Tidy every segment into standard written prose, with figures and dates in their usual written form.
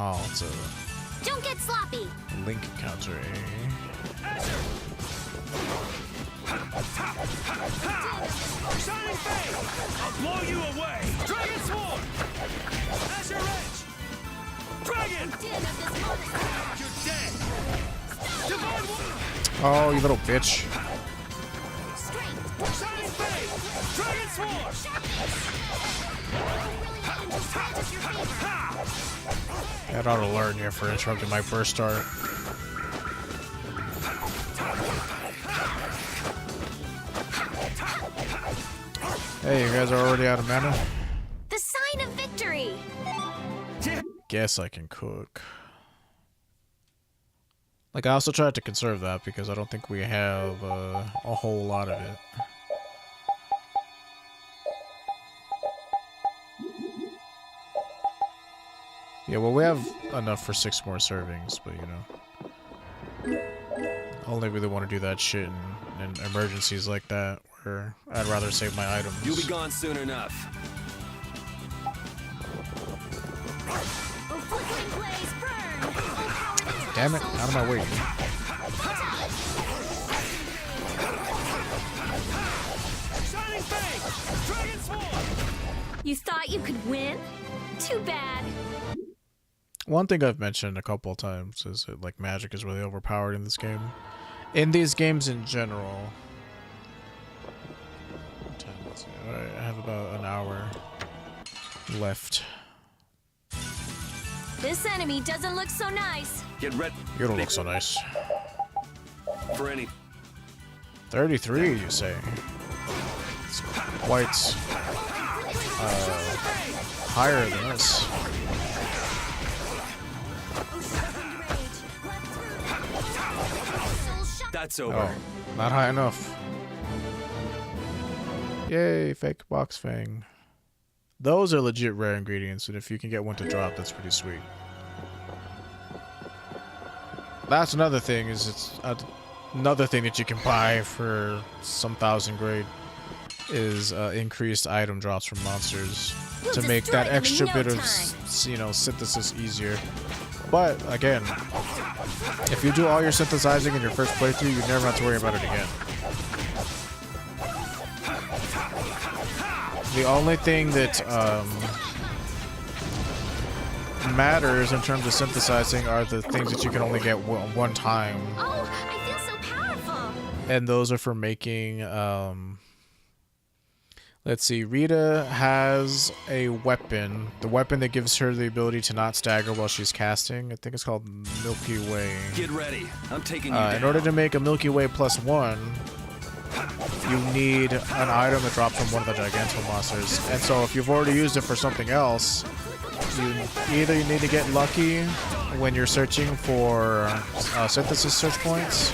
Oh, it's a Don't get sloppy. link encounter, eh? Shining Fang! I'll blow you away! Dragon Sword! Azure Edge! Dragon! You're dead! Divine Water! Oh, you little bitch. Shining Fang! Dragon Sword! That ought to learn you for interrupting my first start. Hey, you guys are already out of mana? The sign of victory. Guess I can cook. Like, I also tried to conserve that because I don't think we have a whole lot of it. Yeah, well, we have enough for 6 more servings, but you know. I only really want to do that shit in emergencies like that, where I'd rather save my items. You'll be gone soon enough. Damn it, out of my way. Shining Fang! Dragon Sword! You thought you could win? Too bad. One thing I've mentioned a couple of times is that, like, magic is really overpowered in this game. In these games in general. Alright, I have about an hour left. This enemy doesn't look so nice. Get ready. You don't look so nice. For any. 33, you say? It's quite higher than us. That's over. Oh, not high enough. Yay, fake box fang. Those are legit rare ingredients, and if you can get one to drop, that's pretty sweet. That's another thing, is it's another thing that you can buy for some 1,000 grade is increased item drops from monsters to make that extra bit of, you know, synthesis easier. But again, if you do all your synthesizing in your first playthrough, you never have to worry about it again. The only thing that matters in terms of synthesizing are the things that you can only get one time. Oh, I feel so powerful. And those are for making, let's see, Rita has a weapon. The weapon that gives her the ability to not stagger while she's casting. I think it's called Milky Way. Get ready. I'm taking you down. In order to make a Milky Way +1, you need an item that drops from one of the Giganto monsters. And so if you've already used it for something else, you need to get lucky when you're searching for synthesis search points.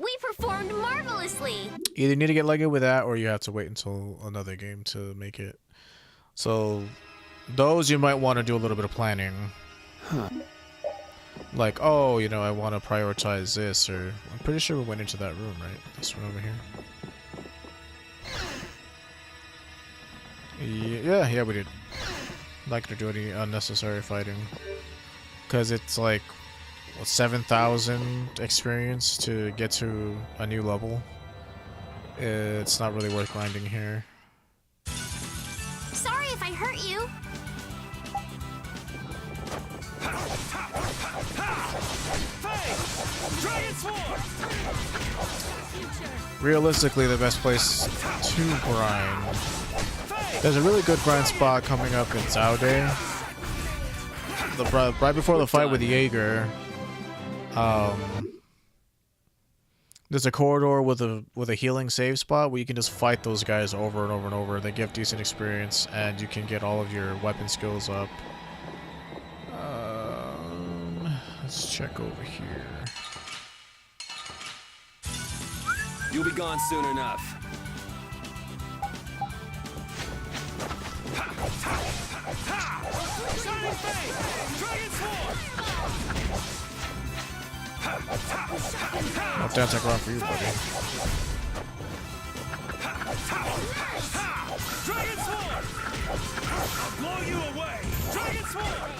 We performed marvelously. Either you need to get lucky with that, or you have to wait until another game to make it. So those you might want to do a little bit of planning. Like, oh, you know, I want to prioritize this, or I'm pretty sure we went into that room, right? This one over here. Yeah, we did. Not gonna do any unnecessary fighting, because it's like what, 7,000 experience to get to a new level. It's not really worth grinding here. Sorry if I hurt you. Dragon Sword! Realistically, the best place to grind. There's a really good grind spot coming up in Zaude. Right before the fight with Jaeger, there's a corridor with a healing save spot where you can just fight those guys over and over and over. They give decent experience, and you can get all of your weapon skills up. Let's check over here. You'll be gone soon enough. Shining Fang! Dragon Sword! I'll dance like run for you, buddy. Dragon Sword! I'll blow you away! Dragon Sword!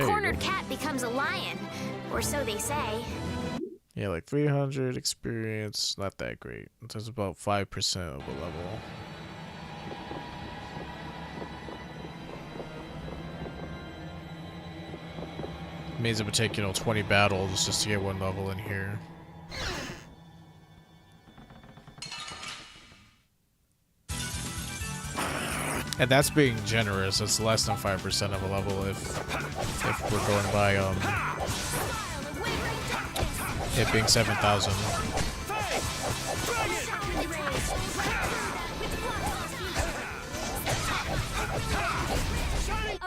you cornered go. cat becomes a lion, or so they say. Yeah, like 300 experience, not that great. That's about 5% of a level. Means it would take, 20 battles just to get one level in here. And that's being generous. It's less than 5% of a level if we're going by it being 7,000.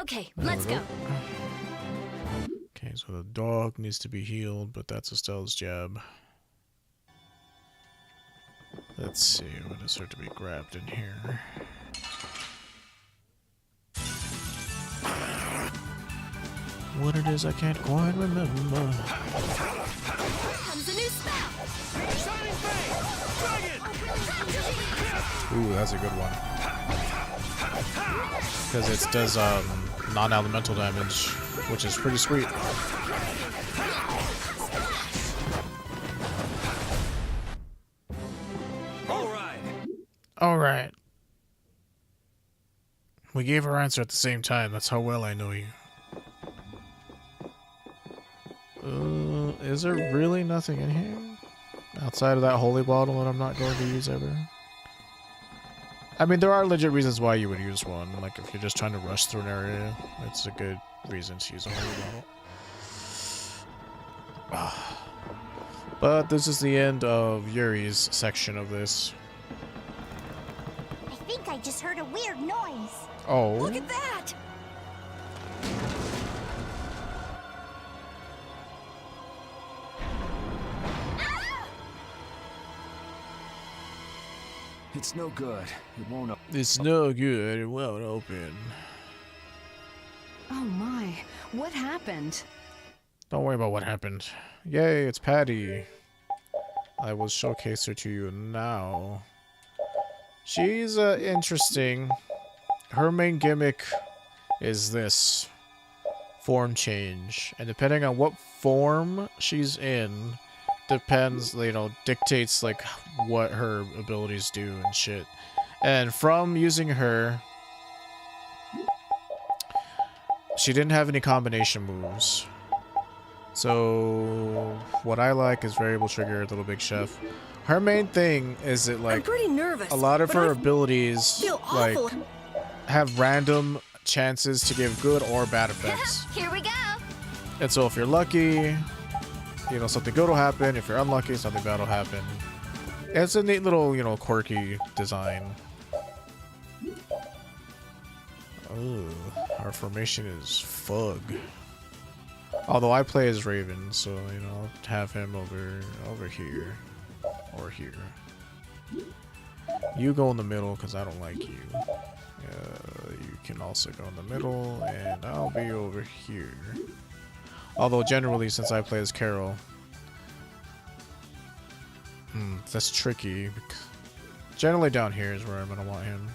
Okay, let's go. Okay, so the dog needs to be healed, but that's Estelle's jab. Let's see, what is there to be grabbed in here? What it is, I can't quite remember. Comes a new spell. Ooh, that's a good one. Because it does non-elemental damage, which is pretty sweet. Alright. We gave our answer at the same time. That's how well I know you. Is there really nothing in here? Outside of that holy bottle that I'm not going to use ever? I mean, there are legit reasons why you would use one. Like, if you're just trying to rush through an area, it's a good reason to use a holy bottle. But this is the end of Yuri's section of this. I think I just heard a weird noise. Oh. Look at that! It's no good. It won't open. It's no good. It won't open. Oh my, what happened? Don't worry about what happened. Yay, it's Patty. I will showcase her to you now. She's interesting. Her main gimmick is this form change, and depending on what form she's in, depends, dictates like what her abilities do and shit. And from using her, she didn't have any combination moves. So what I like is variable trigger, Little Big Chef. Her main thing is that I'm pretty nervous. a lot of but her I abilities feel awful. have random chances to give good or bad effects. Here we go. And so if you're lucky, something good will happen. If you're unlucky, something bad will happen. It's a neat little, quirky design. Oh, our formation is Fug. Although I play as Raven, so, I'll have him over here. Or here. You go in the middle, because I don't like you. You can also go in the middle, and I'll be over here. Although generally, since I play as Carol, that's tricky. Generally down here is where I'm gonna want him.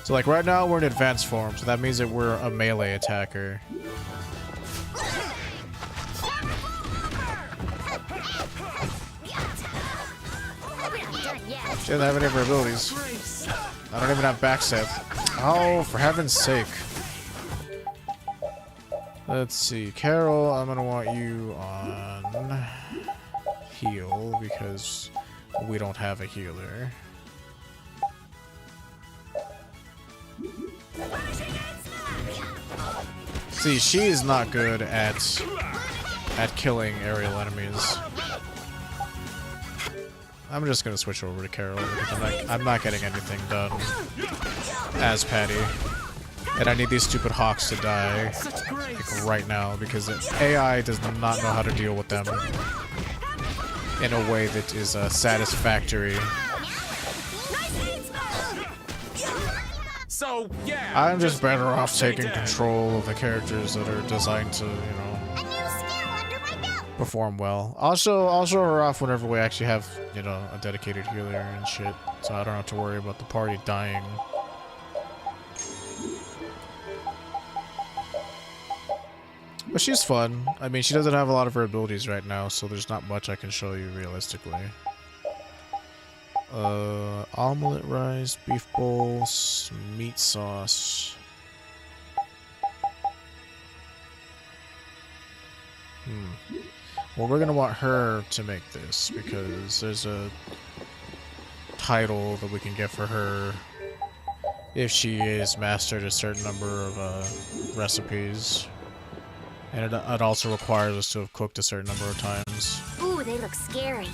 So like right now we're in advanced form, so that means that we're a melee attacker. She doesn't have any of her abilities. I don't even have backstep. Oh, for heaven's sake. Let's see. Carol, I'm gonna want you on heal because we don't have a healer. See, she is not good at killing aerial enemies. I'm just gonna switch over to Carol because I'm not getting anything done as Patty. And I need these stupid hawks to die like right now because AI does not know how to deal with them in a way that is satisfactory. So, yeah. I'm just better off taking control of the characters that are designed to, perform well. I'll show her off whenever we actually have, a dedicated healer and shit, so I don't have to worry about the party dying. But she's fun. I mean, she doesn't have a lot of her abilities right now, so there's not much I can show you realistically. Omelet rice, beef bowls, meat sauce. Well, we're gonna want her to make this because there's a title that we can get for her if she is mastered a certain number of recipes. And it also requires us to have cooked a certain number of times. Ooh, they look scary.